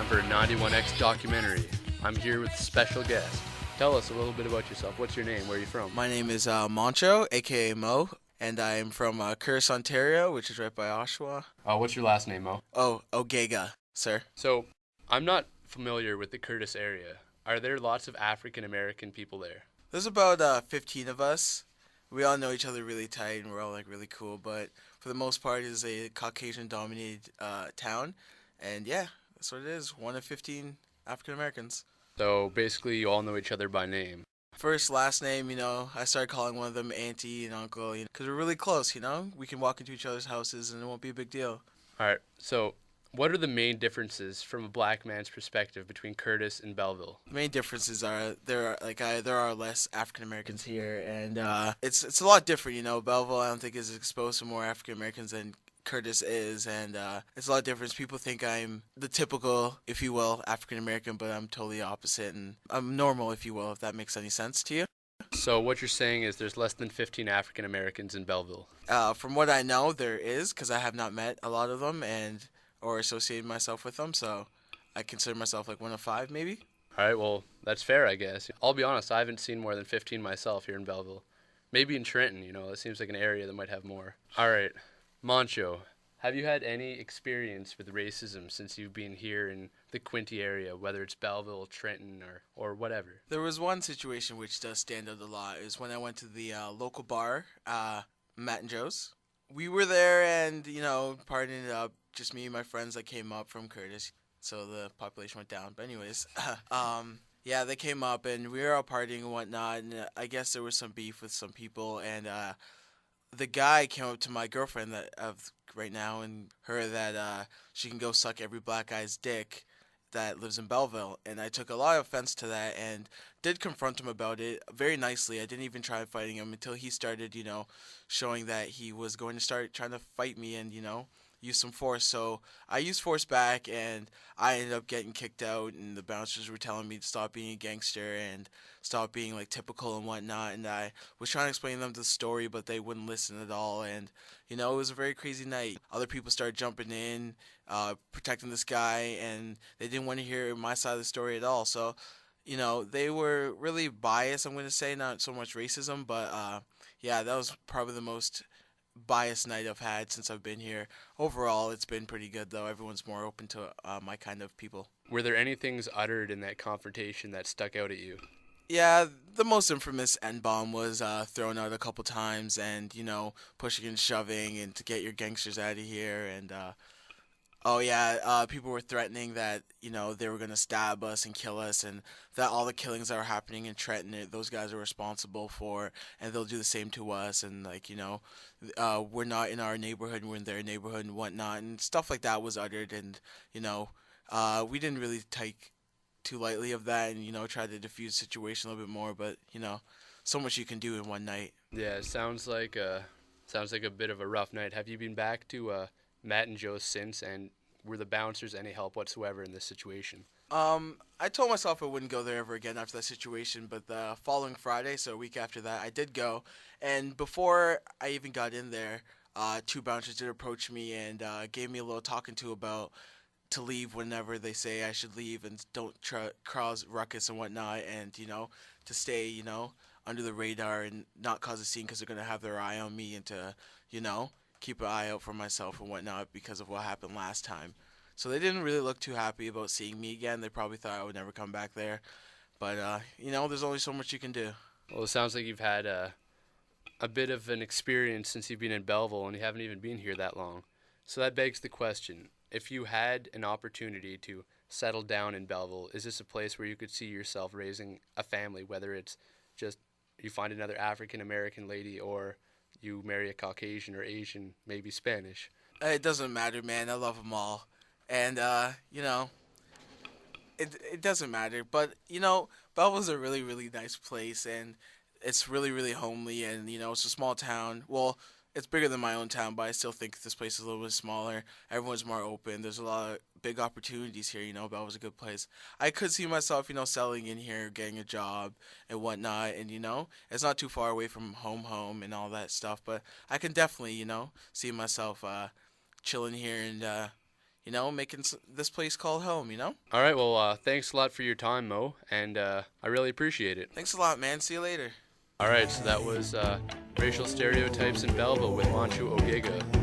for 91X documentary. I'm here with a special guest. Tell us a little bit about yourself. What's your name? Where are you from? My name is Moncho, aka Mo, and I'm from Curtis, Ontario, which is right by Oshawa. What's your last name, Mo? Oh, Ogega, sir. So, I'm not familiar with the Curtis area. Are there lots of African American people there? There's about 15 of us. We all know each other really tight, and we're all like really cool. But for the most part, it's a Caucasian-dominated town, and yeah, that's what it is. One of 15 African Americans. So, basically, you all know each other by name. First, last name, I started calling one of them auntie and uncle, because we're really close, We can walk into each other's houses and it won't be a big deal. Alright, so what are the main differences from a black man's perspective between Curtis and Belleville? The main differences are there are less African Americans here, and it's a lot different. Belleville, I don't think, is exposed to more African Americans than Curtis is, and it's a lot different. People think I'm the typical, if you will, African American, but I'm totally opposite, and I'm normal, if you will, if that makes any sense to you. So what you're saying is there's less than 15 African Americans in Belleville? From what I know, there is, because I have not met a lot of them or associated myself with them, so I consider myself like one of five, maybe. All right, well, that's fair, I guess. I'll be honest, I haven't seen more than 15 myself here in Belleville. Maybe in Trenton, it seems like an area that might have more. All right, Moncho, have you had any experience with racism since you've been here in the Quinte area, whether it's Belleville, Trenton, or whatever? There was one situation which does stand out a lot, is when I went to the local bar, Matt and Joe's. We were there and, partying it up, just me and my friends that came up from Curtis, so the population went down. But anyways, yeah, they came up and we were all partying and whatnot, and I guess there was some beef with some people, and the guy came up to my girlfriend that of right now and her that she can go suck every black guy's dick that lives in Belleville, and I took a lot of offense to that and did confront him about it very nicely. I didn't even try fighting him until he started, showing that he was going to start trying to fight me and, use some force. So I used force back, and I ended up getting kicked out, and the bouncers were telling me to stop being a gangster and stop being like typical and whatnot, and I was trying to explain them the story, but they wouldn't listen at all, and it was a very crazy night. Other people started jumping in, protecting this guy, and they didn't want to hear my side of the story at all. So they were really biased, I'm going to say, not so much racism, but yeah, that was probably the most biased night I've had since I've been here. Overall, it's been pretty good, though. Everyone's more open to my kind of people. Were there any things uttered in that confrontation that stuck out at you? Yeah, the most infamous N-bomb was thrown out a couple times, and, pushing and shoving and to get your gangsters out of here, and oh yeah, people were threatening that they were gonna stab us and kill us, and that all the killings that were happening in Trenton, those guys are responsible for, and they'll do the same to us, and we're not in our neighborhood, we're in their neighborhood and whatnot, and stuff like that was uttered, and we didn't really take too lightly of that, and try to diffuse the situation a little bit more, but so much you can do in one night. Yeah, it sounds like a bit of a rough night. Have you been back to Matt and Joe since, and were the bouncers any help whatsoever in this situation? I told myself I wouldn't go there ever again after that situation, but the following Friday, so a week after that, I did go, and before I even got in there, two bouncers did approach me and gave me a little talking to about to leave whenever they say I should leave and don't cause ruckus and whatnot, and to stay under the radar and not cause a scene because they're gonna have their eye on me, and to keep an eye out for myself and whatnot because of what happened last time. So they didn't really look too happy about seeing me again. They probably thought I would never come back there. But, there's only so much you can do. Well, it sounds like you've had a bit of an experience since you've been in Belleville, and you haven't even been here that long. So that begs the question, if you had an opportunity to settle down in Belleville, is this a place where you could see yourself raising a family, whether it's just you find another African-American lady or you marry a Caucasian or Asian, maybe Spanish? It doesn't matter, man. I love them all. And, it doesn't matter. But, Belleville's a really, really nice place, and it's really, really homely, and, it's a small town. Well, it's bigger than my own town, but I still think this place is a little bit smaller. Everyone's more open. There's a lot of big opportunities here, Belleville's a good place. I could see myself, settling in here, getting a job and whatnot, and, it's not too far away from home and all that stuff, but I can definitely, see myself chilling here and, making this place called home. All right, well, thanks a lot for your time, Mo, and I really appreciate it. Thanks a lot, man. See you later. All right, so that was Racial Stereotypes in Belleville with Manchu Ogega.